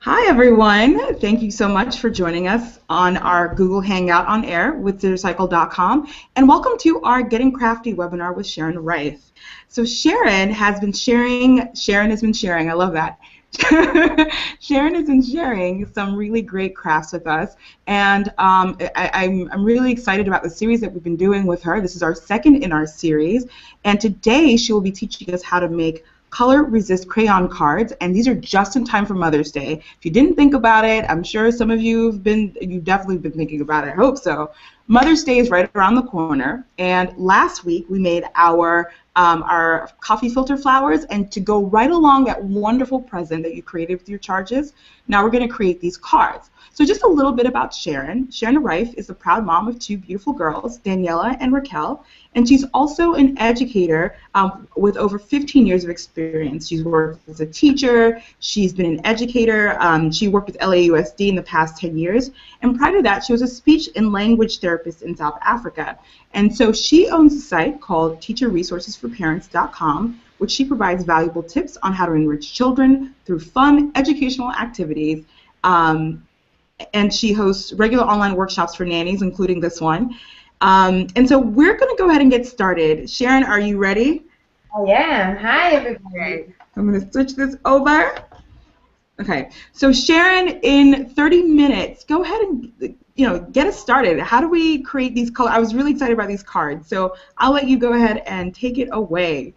Hi, everyone. Thank you so much for joining us on our Google Hangout on Air with Recycle.com, and welcome to our Getting Crafty webinar with Sharon Rief. So Sharon has been sharing, I love that. Sharon has been sharing some really great crafts with us, and I'm really excited about the series that we've been doing with her. This is our second in our series, and today she will be teaching us how to make color resist crayon cards, and these are just in time for Mother's Day. If you didn't think about it, I'm sure some of you've definitely been thinking about it. I hope so. Mother's Day is right around the corner, and last week we made our coffee filter flowers, and to go right along that wonderful present that you created with your charges, now we're going to create these cards. So just a little bit about Sharon. Sharon Rief is the proud mom of two beautiful girls, Daniela and Raquel, and she's also an educator with over 15 years of experience. She's worked as a teacher, she's been an educator, she worked with LAUSD in the past 10 years, and prior to that she was a speech and language therapist in South Africa. And so she owns a site called teacherresourcesforparents.com, which she provides valuable tips on how to enrich children through fun educational activities. And she hosts regular online workshops for nannies, including this one. And so we're going to go ahead and get started. Sharon, are you ready? I am. Hi, everybody. I'm going to switch this over. Okay. So Sharon, in 30 minutes, go ahead and get us started. How do we create these colors? I was really excited about these cards, so I'll let you go ahead and take it away.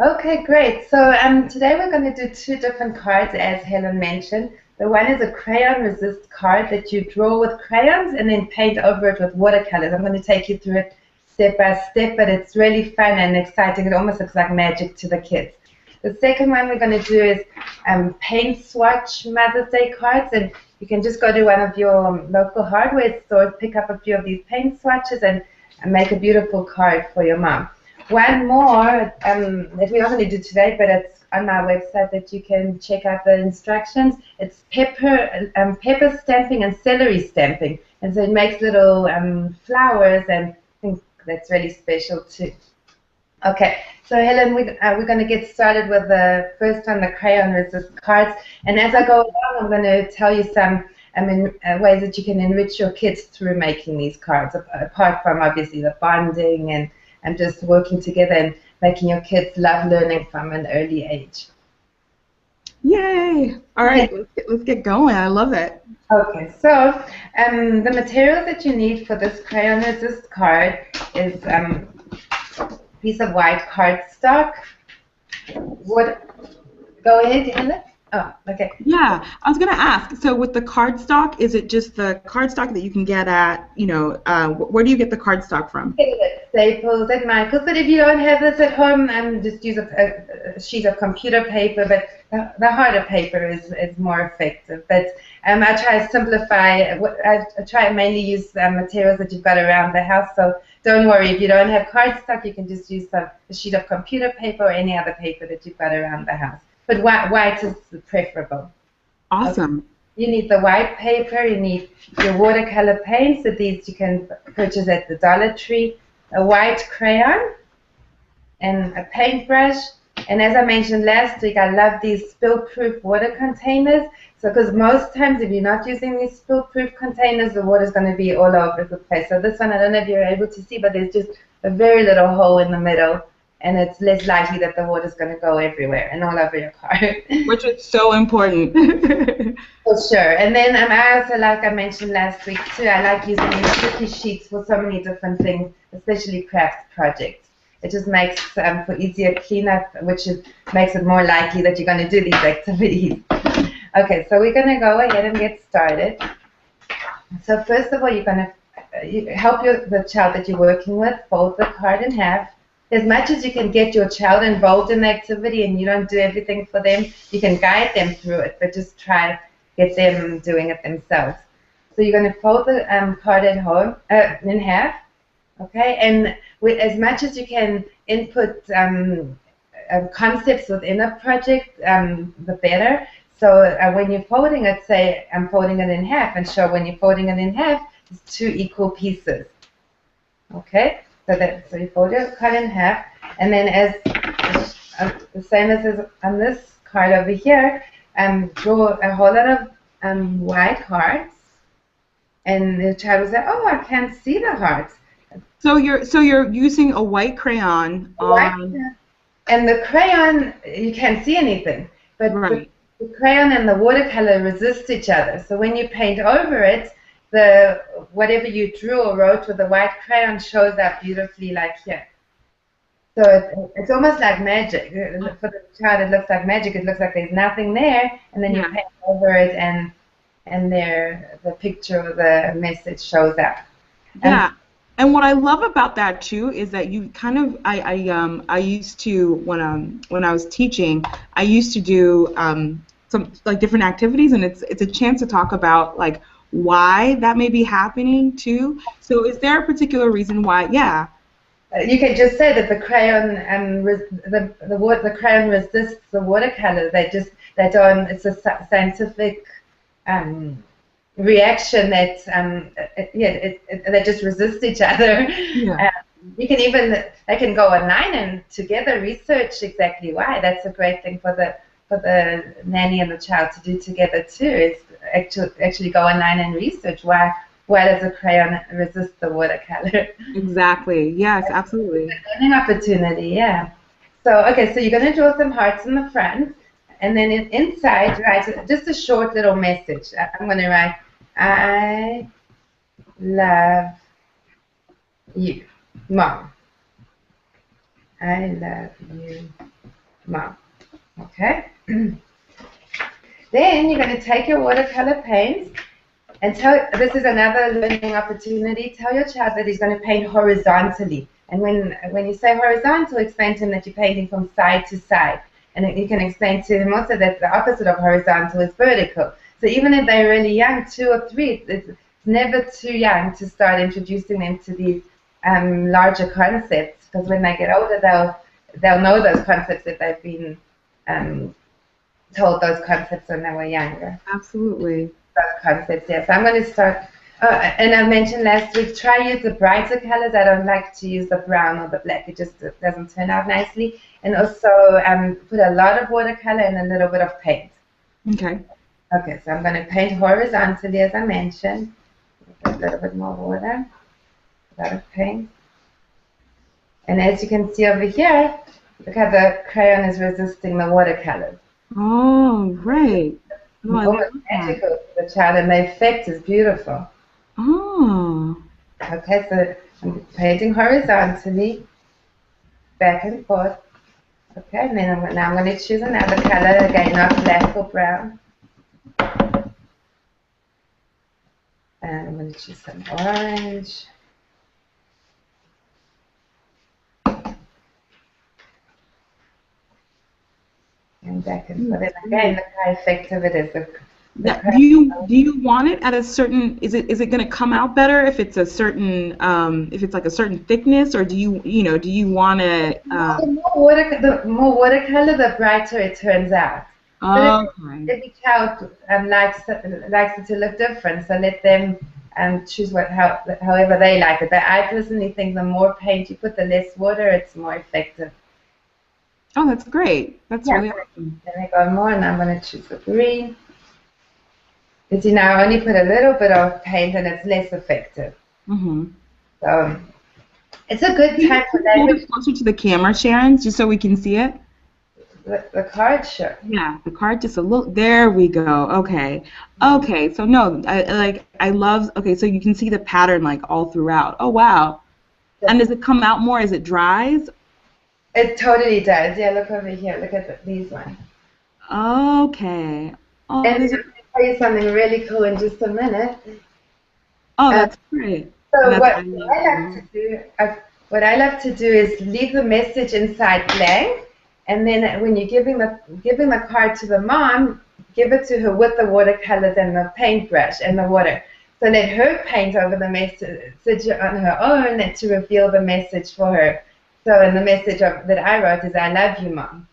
Okay, great. So today we're going to do two different cards, as Helen mentioned. The one is a crayon resist card that you draw with crayons and then paint over it with watercolors. I'm going to take you through it step by step, but it's really fun and exciting. It almost looks like magic to the kids. The second one we're going to do is paint swatch Mother's Day cards, and you can just go to one of your local hardware stores, pick up a few of these paint swatches, and make a beautiful card for your mom. One more that we're not going to do today, but it's on my website that you can check out the instructions. It's pepper stamping and celery stamping, and so it makes little flowers, and I think that's really special too. Okay, so Helen, we're going to get started with the first one, the crayon resist cards, and as I go along, I'm going to tell you some ways that you can enrich your kids through making these cards, apart from obviously the bonding and just working together and making your kids love learning from an early age. Yay! All right, let's get going. I love it. Okay, so the materials that you need for this crayon resist card is a piece of white cardstock. Go ahead, Helen. Oh, okay. Yeah, I was going to ask, so with the cardstock, is it just the cardstock that you can get at, where do you get the cardstock from? Get it at Staples, at Michael's, but if you don't have this at home, just use a sheet of computer paper, but the harder paper is more effective. But I try to simplify, I try to mainly use materials that you've got around the house, so don't worry, if you don't have cardstock, you can just use a sheet of computer paper or any other paper that you've got around the house. But white is preferable. Awesome. Okay. You need the white paper, you need your watercolor paints, so these you can purchase at the Dollar Tree, a white crayon, and a paintbrush. And as I mentioned last week, I love these spill-proof water containers. So, because most times if you're not using these spill-proof containers, the water's going to be all over the place. So this one, I don't know if you're able to see, but there's just a very little hole in the middle, and it's less likely that the water's going to go everywhere and all over your card. Which is so important. For sure. And then I also, like I mentioned last week too, I like using these sticky sheets for so many different things, especially craft projects. It just makes for easier cleanup, which makes it more likely that you're going to do these activities. Okay, so we're going to go ahead and get started. So first of all, you're going to help the child that you're working with fold the card in half. As much as you can get your child involved in the activity and you don't do everything for them, you can guide them through it, but just try to get them doing it themselves. So you're going to fold the card at home in half, okay? And as much as you can input concepts within a project, the better. So when you're folding it, say I'm folding it in half, and show when you're folding it in half, it's two equal pieces, okay? So you fold your card in half, and then as the same as on this card over here, draw a whole lot of white hearts, and the child will say, "Oh, I can't see the hearts." So you're using a white crayon White, on. and the crayon, you can't see anything, but Right. the crayon and the watercolor resist each other. So when you paint over it, the whatever you drew or wrote with the white crayon shows up beautifully, like here. So it's almost like magic. For the child, it looks like magic. It looks like there's nothing there, and then you Yeah. paint over it, and there the picture or the message shows up. And Yeah. And what I love about that too is that you kind of I used to when I was teaching, I used to do some like different activities, and it's a chance to talk about like why that may be happening too. So is there a particular reason why? Yeah. you can just say that the crayon the crayon resists the watercolor. They don't. It's a scientific um, reaction that they just resist each other. Yeah. You can even they can go online and together research exactly why. That's a great thing for the nanny and the child to do together too. Is actually go online and research why does a crayon resist the watercolor. Exactly. Yes, absolutely. Learning opportunity, yeah. So okay, so you're going to draw some hearts in the front, and then inside write just a short little message. I'm going to write, "I love you, Mom. I love you, Mom." Okay. Then you're going to take your watercolor paint and this is another learning opportunity. Tell your child that he's going to paint horizontally. And when you say horizontal, explain to him that you're painting from side to side. And you can explain to him also that the opposite of horizontal is vertical. So even if they're really young, 2 or 3, it's never too young to start introducing them to these larger concepts. Because when they get older, they'll know those concepts if they've been told those concepts when they were younger. Absolutely. Concepts, yeah. So I'm going to start, and I mentioned last week, try use the brighter colors. I don't like to use the brown or the black. It just doesn't turn out nicely. And also put a lot of watercolor and a little bit of paint. Okay. Okay, so I'm going to paint horizontally, as I mentioned. A little bit more water, a lot of paint. And as you can see over here, look how the crayon is resisting the watercolors. Oh, right. Oh, I Almost love magical for the child, and the effect is beautiful. Oh. Okay, so I'm painting horizontally, back and forth. Okay, and then now I'm going to choose another color, again, not black or brown. And I'm going to choose some orange. And back and forth. And again, look how effective it is. Do you want it at a certain? Is it going to come out better if it's a certain if it's like a certain thickness, or do you want it? The more watercolor, the brighter it turns out. Okay. Every child likes it to look different, so let them choose however they like it. But I personally think the more paint you put, the less water, it's more effective. Oh, that's great. That's really awesome. Then I go more, and I'm going to choose the green. You see, now I only put a little bit of paint, and it's less effective. Mm-hmm. So it's a good time for that. Hold it closer to the camera, Sharon, just so we can see it. The card, sure. Yeah, the card just a little. There we go. Okay. Okay. So no, I love. Okay, so you can see the pattern like all throughout. Oh wow. And does it come out more as it dries? It totally does. Yeah, look over here. Look at these ones. Okay. Oh, and I'm going to tell you something really cool in just a minute. Oh, that's great. So what I love to do is leave the message inside blank, and then when you're giving the card to the mom, give it to her with the watercolors and the paintbrush and the water. So let her paint over the message on her own to reveal the message for her. So, and the message that I wrote is, "I love you, Mom."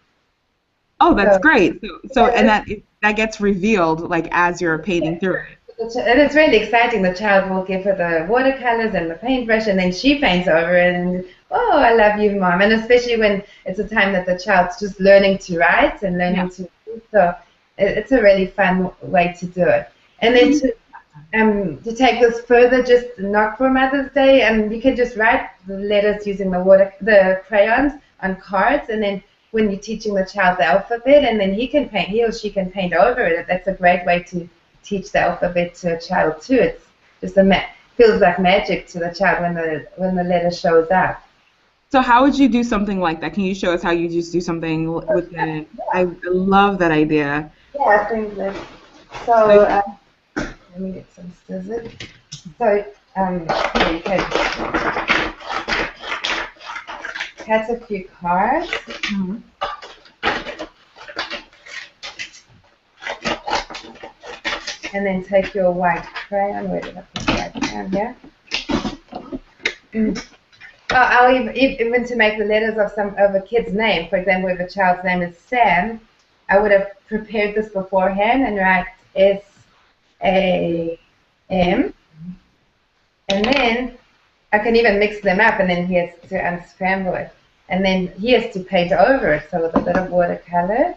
Oh, that's great. So and that gets revealed like as you're painting through it. And it's really exciting. The child will give her the watercolors and the paintbrush, and then she paints over it, and "Oh, I love you, Mom." And especially when it's a time that the child's just learning to write and learning to read, so it's a really fun way to do it. And then to take this further, just not for Mother's Day, and you can just write the letters using the crayons on cards, and then when you're teaching the child the alphabet, and then he or she can paint over it. That's a great way to teach the alphabet to a child too. It's just feels like magic to the child when the letter shows up. So how would you do something like that? Can you show us how you just do something with it? I love that idea. Yeah, I think that. So let me get some scissors. So here you can cut a few cards. Mm-hmm. And then take your white crayon. Where did I put the white crayon here? I'll even to make the letters of a kid's name. For example, if a child's name is Sam, I would have prepared this beforehand and write S-A-M. And then I can even mix them up, and then he has to unscramble it. And then he has to paint over it. So with a bit of watercolor,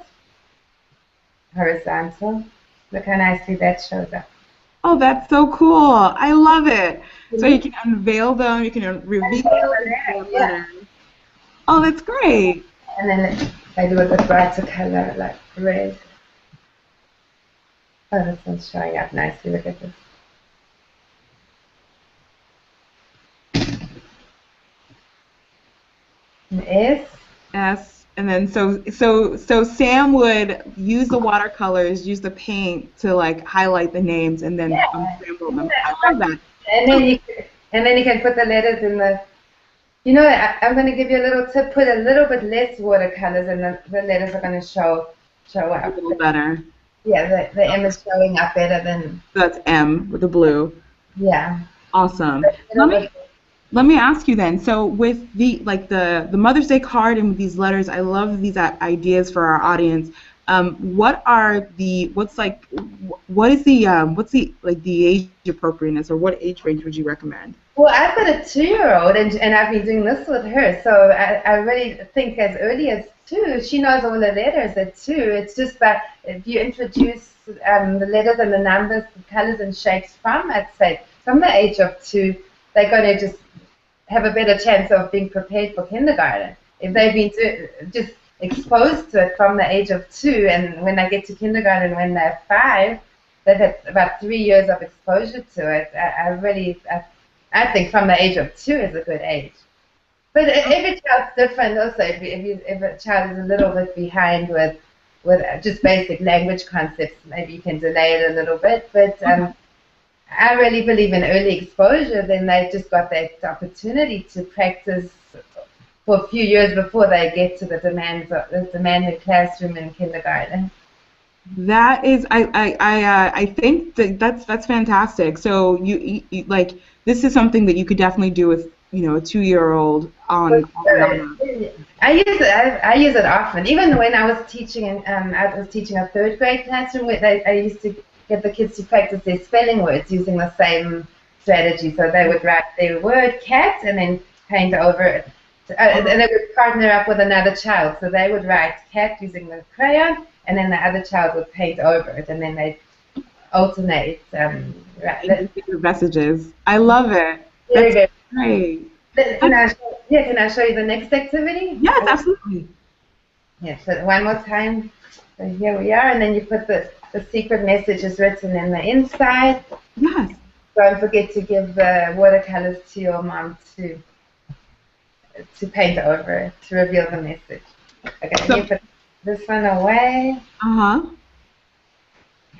horizontal. Look how nicely that shows up. Oh, that's so cool. I love it. So you can unveil them, you can reveal them. Yeah. Oh, that's great. And then I do it with brighter color, like red. Oh, this one's showing up nicely. Look at this. An S. S. And then so Sam would use the watercolors, use the paint to like highlight the names, and then unscramble them. I love that. And then you can put the letters in the. You know, I'm going to give you a little tip. Put a little bit less watercolors, and the letters are going to show up. A little better. Yeah, the M is showing up better than. That's M with the blue. Yeah. Awesome. Let me ask you then. So with the Mother's Day card and with these letters, I love these ideas for our audience. What's the age appropriateness, or what age range would you recommend? Well, I've got a 2-year-old, and I've been doing this with her, so I really think as early as 2, she knows all the letters at 2. It's just that if you introduce the letters and the numbers, the colors and shapes from, I'd say, from the age of 2, they're going to just have a better chance of being prepared for kindergarten. If they've been just exposed to it from the age of 2, and when they get to kindergarten when they're 5, they've had about 3 years of exposure to it. I think from the age of 2 is a good age. But every child's different also. If a child is a little bit behind with just basic language concepts, maybe you can delay it a little bit. But I really believe in early exposure. Then they've just got that opportunity to practice for a few years before they get to the demanded classroom in kindergarten. That is, I think that's fantastic. So you like, this is something that you could definitely do with a 2-year-old on. I use it often. Even when I was teaching a 3rd grade classroom, I used to get the kids to practice their spelling words using the same strategy. So they would write their word cat and then paint over it. And they would partner up with another child. So they would write cat using the crayon, and then the other child would paint over it, and then they'd alternate. Messages. I love it. Very good. Great. Can I show you the next activity? Yes, absolutely. Yeah, so one more time. So here we are, and then you put the secret message is written in the inside. Yes. Don't forget to give the watercolors to your mom to paint over it, to reveal the message. Okay, so you put this one away.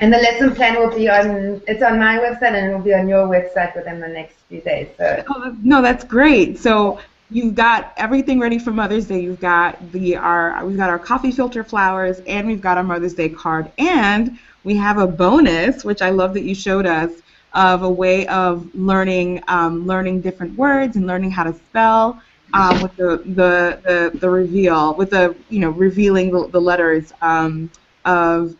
And the lesson plan will be it's on my website, and it will be on your website within the next few days. So. No, that's great. So you've got everything ready for Mother's Day. We've got our coffee filter flowers, and we've got our Mother's Day card, and we have a bonus, which I love that you showed us, of a way of learning different words and learning how to spell. With the reveal, with the revealing the letters of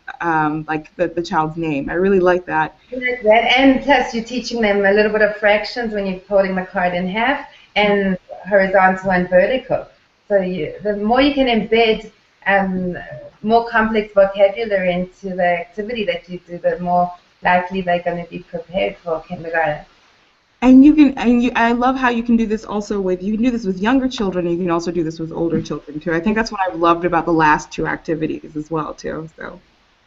like the child's name. I really like that. And plus you're teaching them a little bit of fractions when you're folding the card in half, and horizontal and vertical. So the more you can embed more complex vocabulary into the activity that you do, the more likely they're going to be prepared for kindergarten. And you can, I love how you can do this also with, you can do this with younger children, and you can also do this with older children too. I think that's what I've loved about the last two activities as well too. So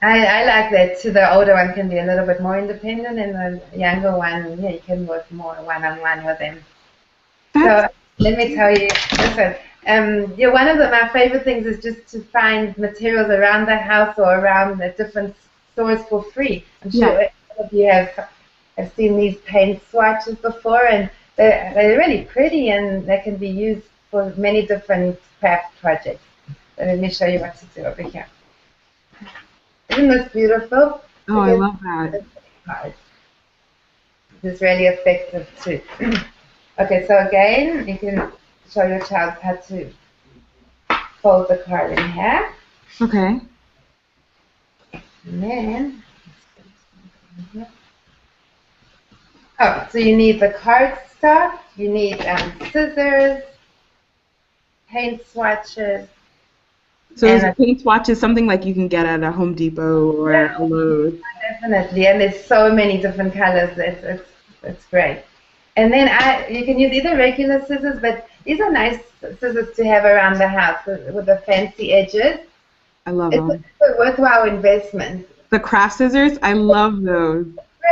I like that too. The older one can be a little bit more independent, and the younger one, yeah, you can work more one-on-one with them. So let me tell you, listen, yeah, one of my favorite things is just to find materials around the house or around the different stores for free. I'm sure all of you have seen these paint swatches before, and they're really pretty, and they can be used for many different craft projects. So let me show you what to do over here. Isn't this beautiful? Oh, I love that. This is really effective too. Okay, so again, you can show your child how to fold the card in half. Okay. And then, oh, so you need the cardstock, you need scissors, paint swatches. So a paint swatch is something like you can get at a Home Depot or a Lowe's. Definitely, and there's so many different colors. It's great. And then you can use either regular scissors, but these are nice scissors to have around the house with the fancy edges. I love them. It's a worthwhile investment. The craft scissors, I love those.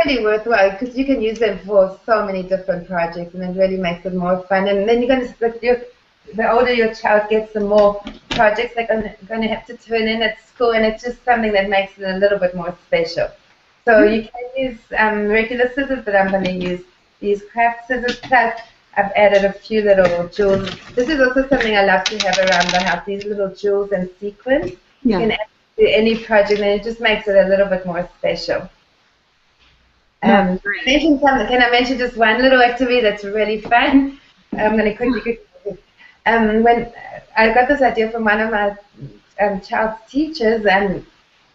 Really worthwhile because you can use them for so many different projects, and it really makes it more fun. And then you're going to the older your child gets, the more projects they're going to have to turn in at school, and it's just something that makes it a little bit more special. So you can use regular scissors, but I'm going to use these craft scissors. Plus, I've added a few little jewels. This is also something I love to have around the house, these little jewels and sequins. You can add to any project, and it just makes it a little bit more special. Can I mention just one little activity that's really fun? I'm going to quickly. When I got this idea from one of my child's teachers, and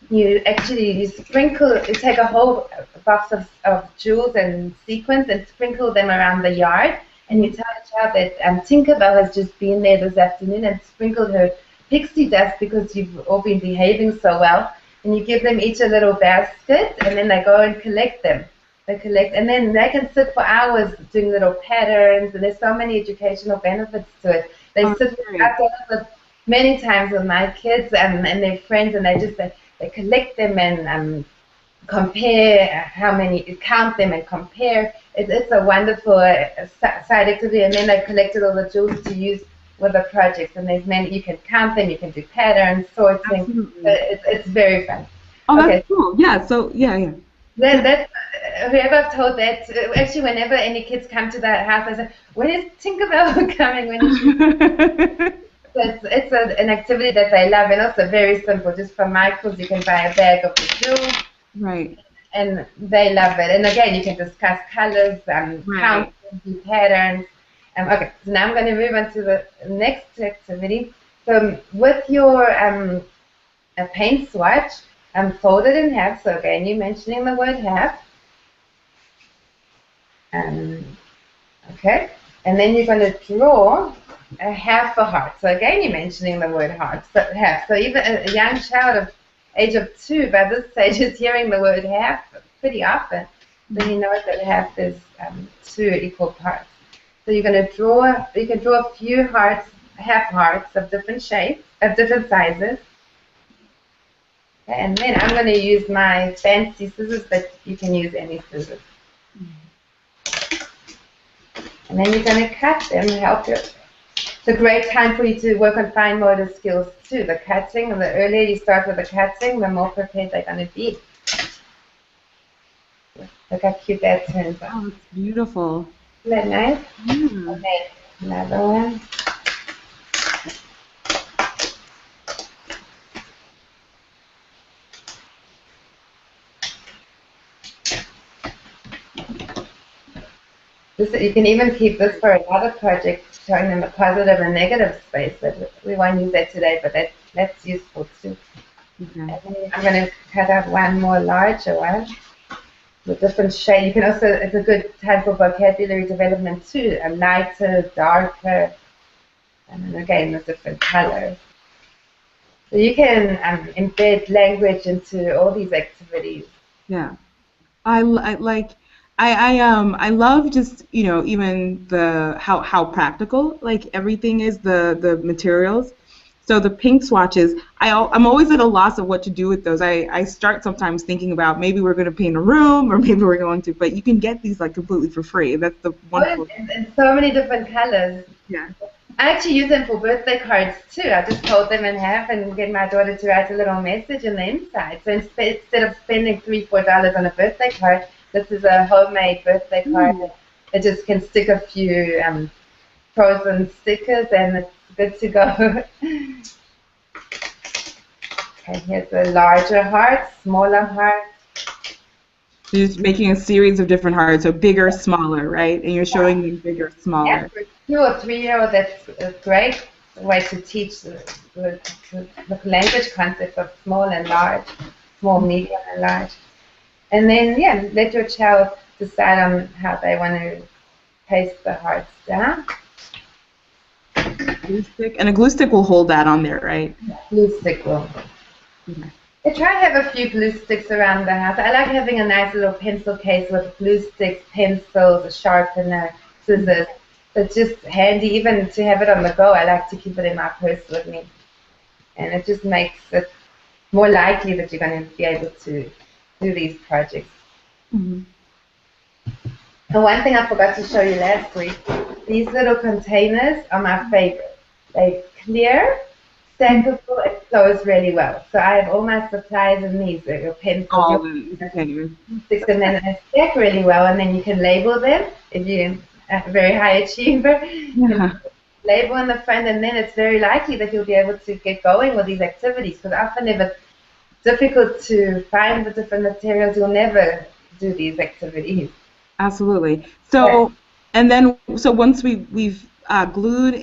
you take a whole box of jewels and sequins and sprinkle them around the yard, and you tell the child that Tinkerbell has just been there this afternoon and sprinkled her pixie dust because you've all been behaving so well, and you give them each a little basket, and then they go and collect them. They collect, and then they can sit for hours doing little patterns, and there's so many educational benefits to it. They sit many times with my kids and their friends, and they collect them and compare how many, count them and compare. It's a wonderful side activity, and then they've collected all the jewels to use with the projects, and there's many, you can count them, you can do patterns, sorting. It's very fun. Oh, that's cool. Yeah, so, yeah. That's whoever told that, actually whenever any kids come to that house, I say, when is Tinkerbell coming? When is she? It's an activity that they love, and also very simple. Just from Michael's, you can buy a bag of the jewels. Right. And they love it. And again, you can discuss colors, count, do patterns. Okay, so now I'm going to move on to the next activity. So with your a paint swatch, fold it in half. So again, you're mentioning the word half. Okay, and then you're going to draw a half a heart. So again, you're mentioning the word heart. So half. So even a young child of age of 2 by this stage is hearing the word half pretty often. So you know that half is 2 equal parts. So you're going to draw. You can draw a few hearts, half hearts of different shapes, of different sizes. Okay, and then I'm going to use my fancy scissors, but you can use any scissors. And then you're going to cut them. It's a great time for you to work on fine motor skills too. The cutting, and the earlier you start with the cutting, the more prepared they're going to be. Look how cute that turns out. Oh, it's beautiful. Isn't that nice? Yeah. Okay, another one. You can even keep this for another project, showing them a positive and negative space. But we won't use that today, but that's useful too. Okay. And then I'm going to cut out one more larger one with different shade. You can also, it's a good time for vocabulary development too, a lighter, darker, and then again with different colors. So you can embed language into all these activities. Yeah. I like I love just even the how practical like everything is the materials. So the pink swatches, I'm always at a loss of what to do with those. I start sometimes thinking about maybe we're going to paint a room or maybe we're going to, but you can get these like completely for free. That's the Oh, and, wonderful. and and so many different colors. Yeah. I actually use them for birthday cards too. I just fold them in half and get my daughter to write a little message in the inside. So instead of spending $3, $4 on a birthday card, this is a homemade birthday card. Ooh. It just can stick a few frozen stickers and it's good to go. Okay, here's a larger heart, smaller heart. So you're just making a series of different hearts, so bigger, smaller, right? And you're showing them bigger, Yeah, smaller. for 2 or 3 year old, that's a great way to teach the language concept of small and large, small, medium, and large. And then, yeah, let your child decide on how they want to paste the hearts down. Glue stick, and a glue stick will hold that on there, right? Glue stick will. Okay. I try to have a few glue sticks around the house. I like having a nice little pencil case with glue sticks, pencils, a sharpener, scissors. It's just handy, even to have it on the go. I like to keep it in my purse with me. And it just makes it more likely that you're going to be able to do these projects. Mhm. And one thing I forgot to show you last week, these little containers are my favorite. They're clear, stackable, and close really well. So I have all my supplies in these, your pencils, All your the containers. sticks, and then they stack really well, and then you can label them if you're a very high achiever. You can Yeah. label in the front, and then it's very likely that you'll be able to get going with these activities. Because often, if it's difficult to find the different materials, you'll never do these activities. Absolutely. But So, and then so once we've glued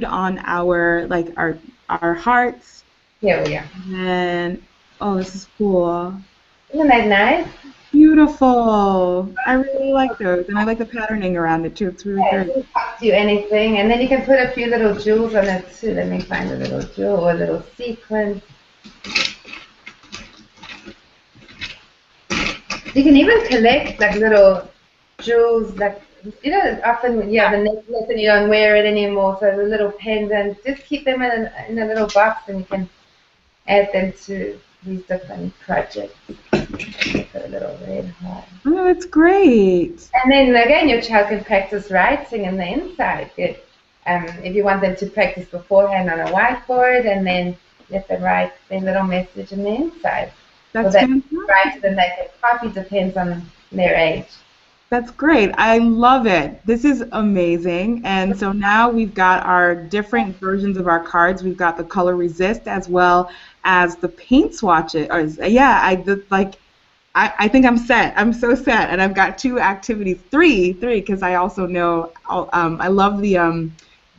on our like our hearts, here we are. and oh, this is cool. Isn't that nice? Beautiful. I really like those, and I like the patterning around it too. It's really Yeah, it great. doesn't cost you anything, and then you can put a few little jewels on it too. Let me find a little jewel or a little sequin. You can even collect like little jewels, like often when you have a necklace and you don't wear it anymore, so the little pendant. Just keep them in a little box, and you can add them to these different projects. Put a little red heart. Oh, that's great. And then again, your child can practice writing in the inside. If you want them to practice beforehand on a whiteboard, and then let them write their little message in the inside. So That's that fantastic. write, then they can copy, depends on their age. That's great. I love it. This is amazing. And so now we've got our different versions of our cards. We've got the color resist as well as the paint swatches. Yeah, I think I'm set. I'm so set, and I've got two activities, three, because I also know I love the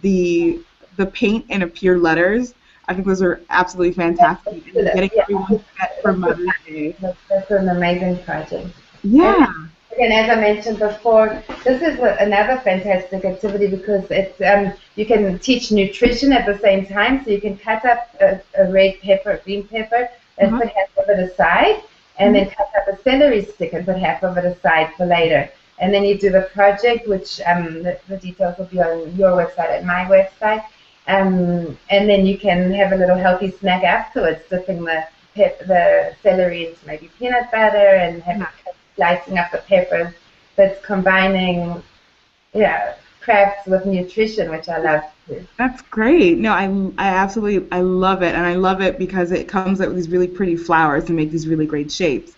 the paint and appear letters. I think those are absolutely fantastic, and getting Yeah, everyone set for Mother's Day. that's an amazing project. And Yeah. again, as I mentioned before, this is another fantastic activity because you can teach nutrition at the same time. So you can cut up a red pepper, a green pepper, and Uh-huh. put half of it aside, and then cut up a celery stick and put half of it aside for later. And then you do the project, which the details will be on your website and my website. And then you can have a little healthy snack afterwards, dipping the celery into maybe peanut butter and slicing up the peppers. That's combining, yeah, crafts with nutrition, which I love too. That's great. No, I absolutely I love it, and I love it because it comes out with these really pretty flowers and make these really great shapes.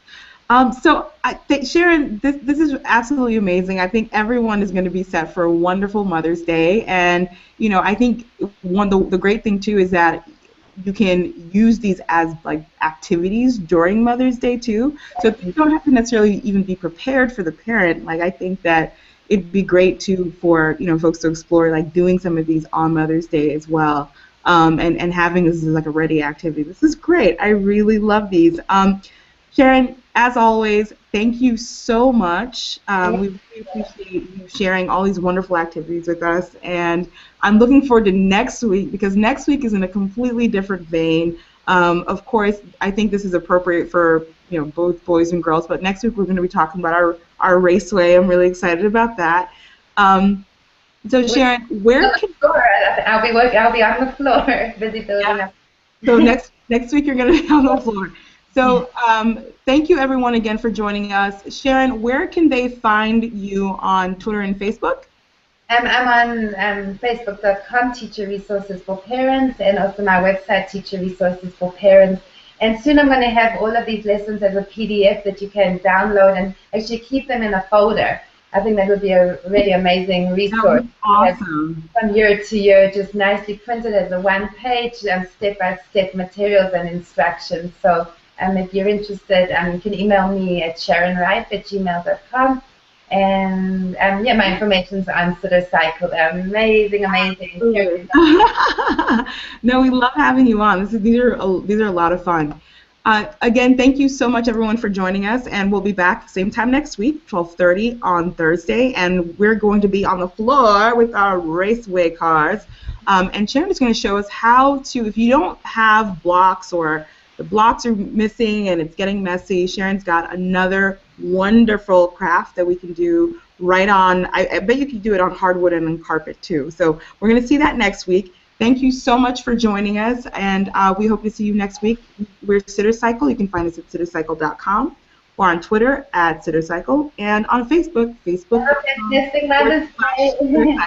So I think Sharon, this is absolutely amazing. I think everyone is going to be set for a wonderful Mother's Day, and I think the great thing too is that you can use these as like activities during Mother's Day too. So you don't have to necessarily even be prepared for the parent. Like I think that it'd be great too for folks to explore like doing some of these on Mother's Day as well, and having this as like a ready activity. This is great. I really love these. Sharon, as always, thank you so much. We really appreciate you sharing all these wonderful activities with us, and I'm looking forward to next week because next week is in a completely different vein. Of course, I think this is appropriate for both boys and girls, but next week we're going to be talking about our raceway. I'm really excited about that. So Sharon, where can I'll be on the floor, busy building up. so next week you're going to be on the floor. So thank you everyone again for joining us. Sharon, where can they find you on Twitter and Facebook? I'm on Facebook.com, Teacher Resources for Parents, and also my website, Teacher Resources for Parents. And soon I'm going to have all of these lessons as a PDF that you can download and actually keep them in a folder. I think that would be a really amazing resource. Awesome. From year to year, just nicely printed as a one-page, step-by-step materials and instructions. So if you're interested, you can email me at sharonrief@gmail.com. And yeah, my information's on Cycle. Amazing. No, we love having you on. These are a lot of fun. Again, thank you so much, everyone, for joining us, and we'll be back same time next week, 12:30 on Thursday, and we're going to be on the floor with our raceway cars. And Sharon is going to show us how to, if you don't have blocks or the blocks are missing and it's getting messy, Sharon's got another wonderful craft that we can do right on. I bet you can do it on hardwood and on carpet too. So we're going to see that next week. Thank you so much for joining us, and we hope to see you next week. We're Cycle. You can find us at cittercycle.com or on Twitter at Cycle and on Facebook, Fantastic Mother's Day.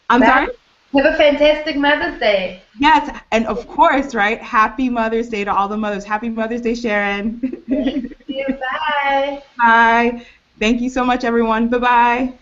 I'm sorry? Have a fantastic Mother's Day. Yes, and of course, right? Happy Mother's Day to all the mothers. Happy Mother's Day, Sharon. Thank you. Bye. Bye. Thank you so much, everyone. Bye-bye.